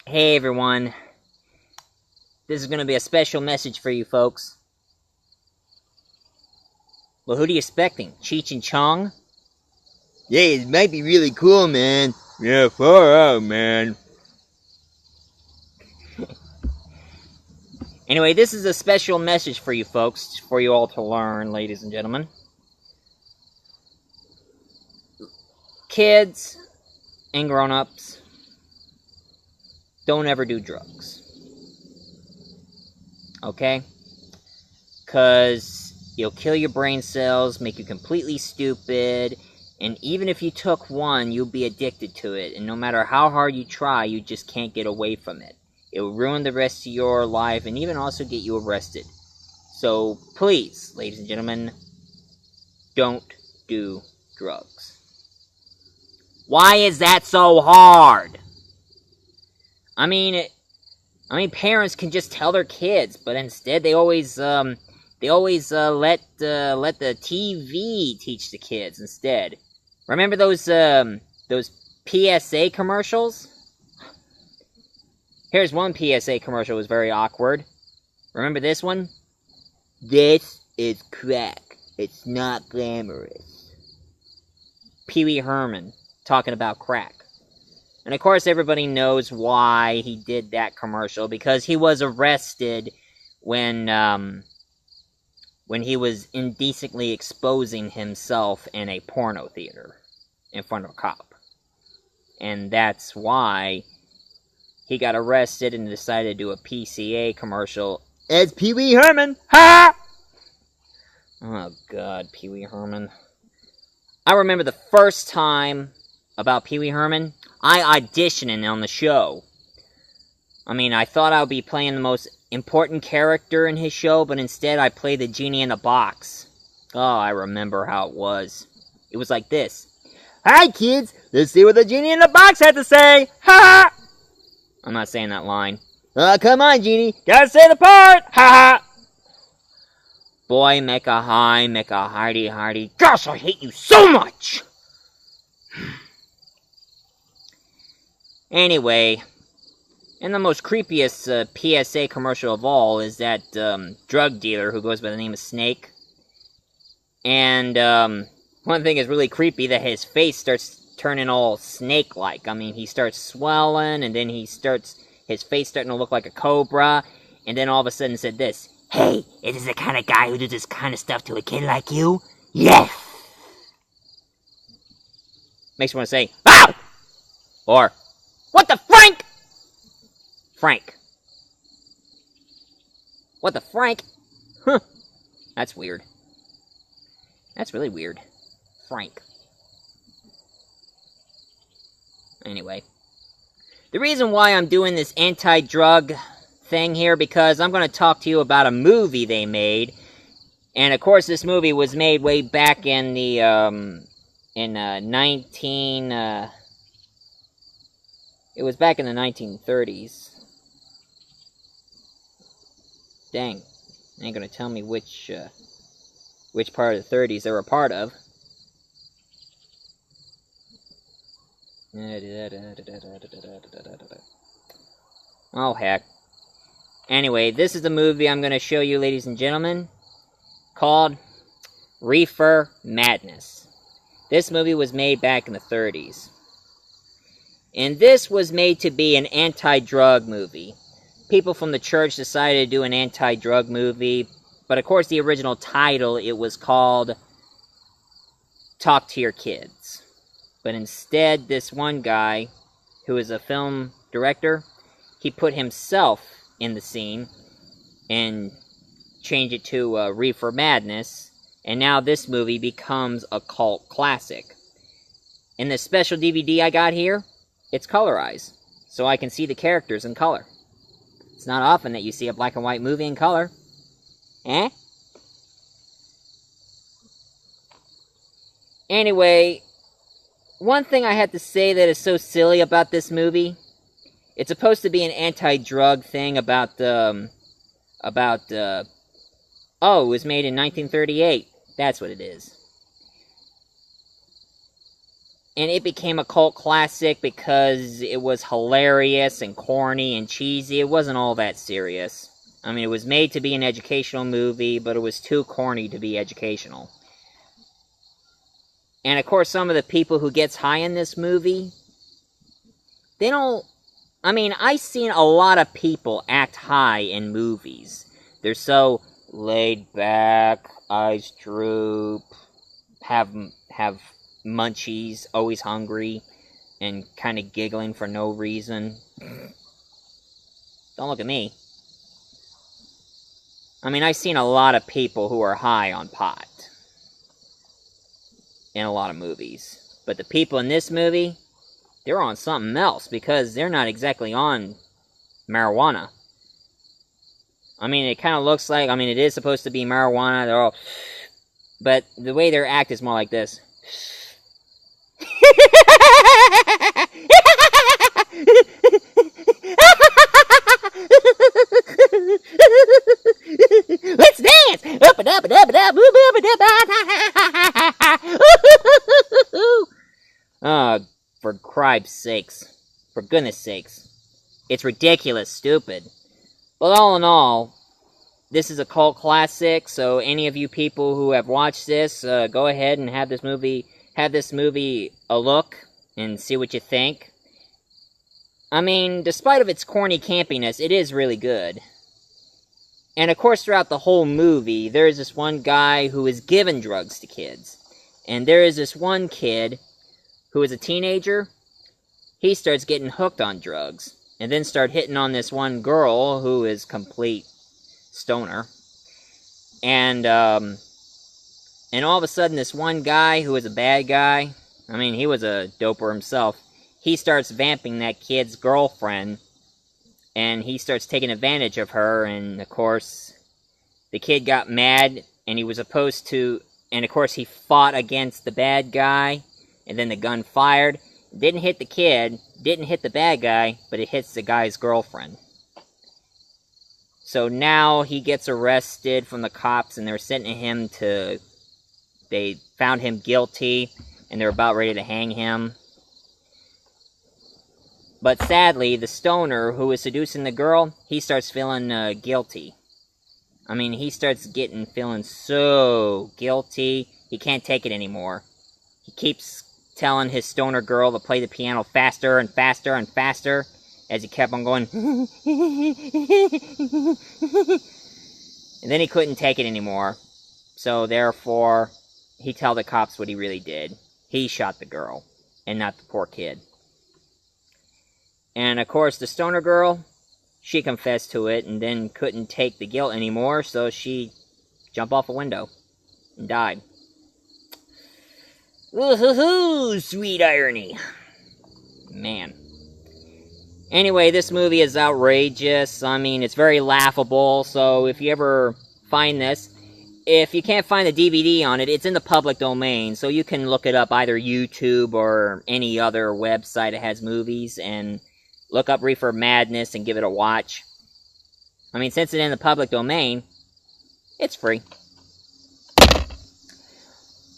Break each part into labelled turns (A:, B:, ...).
A: Hey everyone, this is going to be a special message for you folks. Well, who are you expecting? Cheech and Chong?
B: Yeah, it might be really cool, man. Yeah, far out, man.
A: Anyway, this is a special message for you folks, for you all to learn, ladies and gentlemen. Kids and grown-ups, don't ever do drugs. Okay? Because you'll kill your brain cells, make you completely stupid, and even if you took one, you'll be addicted to it, and no matter how hard you try, you just can't get away from it. It will ruin the rest of your life and even also get you arrested. So please, ladies and gentlemen, don't do drugs. Why is that so hard? I mean, parents can just tell their kids, but instead they always let the TV teach the kids instead. Remember those PSA commercials? Here's one PSA commercial that was very awkward. Remember this one?
B: This is crack. It's not glamorous.
A: Pee Wee Herman talking about crack. And of course everybody knows why he did that commercial, because he was arrested when he was indecently exposing himself in a porno theater in front of a cop. And that's why he got arrested and decided to do a PCA commercial
B: As Pee Wee Herman. Ha!
A: Oh god, Pee Wee Herman. I remember the first time about Pee Wee Herman, I auditioned on the show. I thought I would be playing the most important character in his show, but instead I played the genie in the box. Oh, I remember how it was. It was like this.
B: Hi, kids. Let's see what the genie in the box had to say. Ha!
A: I'm not saying that line.
B: Come on, genie. Gotta say the part. Ha ha!
A: Boy, make a high, make a hearty, hearty. Gosh, I hate you so much! Anyway, and the most creepiest PSA commercial of all is that drug dealer who goes by the name of Snake. And one thing is really creepy, that his face starts turning all snake-like. He starts swelling, and then his face starting to look like a cobra, and then all of a sudden said this.
B: Hey, is this the kind of guy who does this kind of stuff to a kid like you? Yes!
A: Makes you want to say, "Ow!" Or, "What the Frank?" Frank. What the Frank? Huh. That's weird. That's really weird. Frank. Anyway. The reason why I'm doing this anti-drug thing here, because I'm going to talk to you about a movie they made. And of course this movie was made way back in the, it was back in the 1930s. Dang. They ain't gonna tell me which part of the 30s they were a part of. Oh, heck. Anyway, this is the movie I'm gonna show you, ladies and gentlemen, called Reefer Madness. This movie was made back in the 30s. And this was made to be an anti-drug movie. People from the church decided to do an anti-drug movie, but of course the original title, it was called Talk to Your Kids. But instead, this one guy, who is a film director, he put himself in the scene and changed it to Reefer Madness, and now this movie becomes a cult classic. In this special DVD I got here, it's colorized, so I can see the characters in color. It's not often that you see a black and white movie in color. Eh? Anyway, one thing I have to say that is so silly about this movie, it's supposed to be an anti-drug thing about, oh, it was made in 1938. That's what it is. And it became a cult classic because it was hilarious and corny and cheesy. It wasn't all that serious. I mean, it was made to be an educational movie, but it was too corny to be educational. And of course, some of the people who gets high in this movie, they don't... I mean, I've seen a lot of people act high in movies. They're so laid back, eyes droop, have munchies, always hungry, and kind of giggling for no reason. Don't look at me. I mean, I've seen a lot of people who are high on pot in a lot of movies. But the people in this movie, they're on something else because they're not exactly on marijuana. I mean, it kind of looks like, I mean, it is supposed to be marijuana. They're all... But the way they act is more like this. Let's dance! Up and up and up and up, up and up. For cripe's sakes. For goodness sakes. It's ridiculous, stupid. But all in all, this is a cult classic, so any of you people who have watched this, go ahead and have this movie a look and see what you think. I mean, despite of its corny campiness, it is really good. And of course, throughout the whole movie, there is this one guy who is giving drugs to kids. And there is this one kid who is a teenager. He starts getting hooked on drugs. And then start hitting on this one girl who is complete stoner. And all of a sudden, this one guy who is a bad guy, I mean, he was a doper himself, he starts vamping that kid's girlfriend, and he starts taking advantage of her, and of course, the kid got mad, and he was opposed to, and of course, he fought against the bad guy, and then the gun fired, didn't hit the kid, didn't hit the bad guy, but it hits the guy's girlfriend. So now he gets arrested from the cops, and they're sentencing him to... They found him guilty, and they're about ready to hang him. But sadly, the stoner who is seducing the girl, he starts feeling guilty. I mean, he starts feeling so guilty, he can't take it anymore. He keeps telling his stoner girl to play the piano faster and faster and faster, as he kept on going. And then he couldn't take it anymore. So therefore, he tell the cops what he really did. He shot the girl, and not the poor kid. And of course, the stoner girl, she confessed to it, and then couldn't take the guilt anymore, so she jumped off a window and died. Ooh-hoo-hoo, sweet irony. Man. Anyway, this movie is outrageous. I mean, it's very laughable, so if you ever find this, if you can't find the DVD on it, it's in the public domain, so you can look it up either YouTube or any other website that has movies, and look up Reefer Madness and give it a watch. I mean, since it's in the public domain, it's free.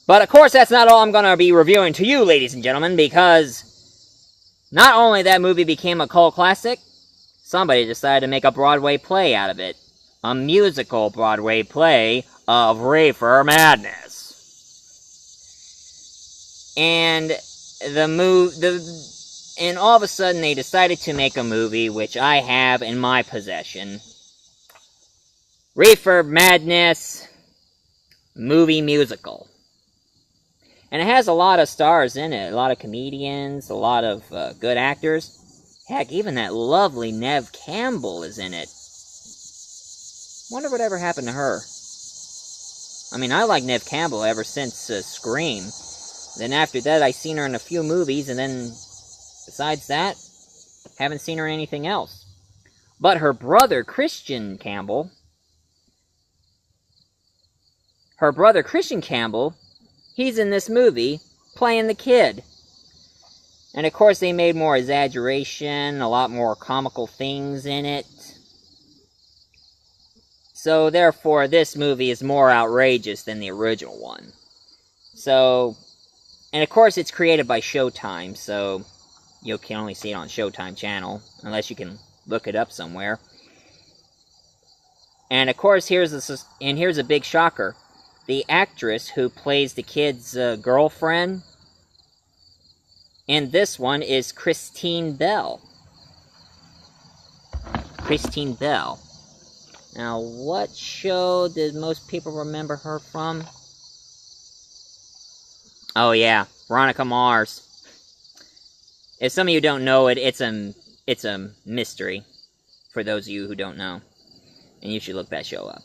A: But of course, that's not all I'm going to be reviewing to you, ladies and gentlemen, because not only that movie became a cult classic, somebody decided to make a Broadway play out of it. A musical Broadway play of Reefer Madness. And and all of a sudden they decided to make a movie which I have in my possession. Reefer Madness movie musical. And it has a lot of stars in it, a lot of comedians, a lot of good actors. Heck, even that lovely Neve Campbell is in it. Wonder what ever happened to her. I mean, I like Neve Campbell ever since Scream. Then after that, I seen her in a few movies, and then besides that, haven't seen her in anything else. But her brother, Christian Campbell, he's in this movie, playing the kid. And of course, they made more exaggeration, a lot more comical things in it. So therefore, this movie is more outrageous than the original one. So, And of course, it's created by Showtime, so you can only see it on Showtime channel, unless you can look it up somewhere. And of course, here's a big shocker. The actress who plays the kid's girlfriend in this one is Christine Bell. Christine Bell. Now, what show did most people remember her from? Oh yeah, Veronica Mars. If some of you don't know it, it's a mystery for those of you who don't know. And you should look that show up.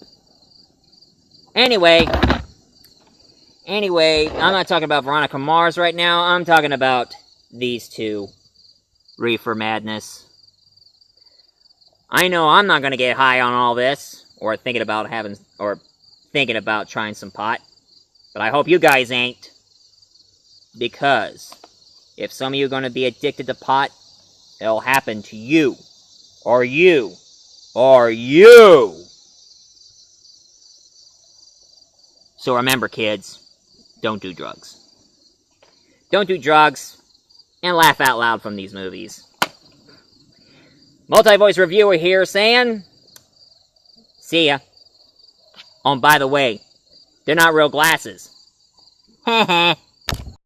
A: Anyway, I'm not talking about Veronica Mars right now. I'm talking about these two. Reefer Madness. I know I'm not going to get high on all this, or thinking about trying some pot. But I hope you guys ain't. Because if some of you are going to be addicted to pot, it'll happen to you. Or you. Or you! So remember, kids, don't do drugs. Don't do drugs, and laugh out loud from these movies. Multi-voice reviewer here saying, see ya. Oh, and by the way, they're not real glasses. Heh heh.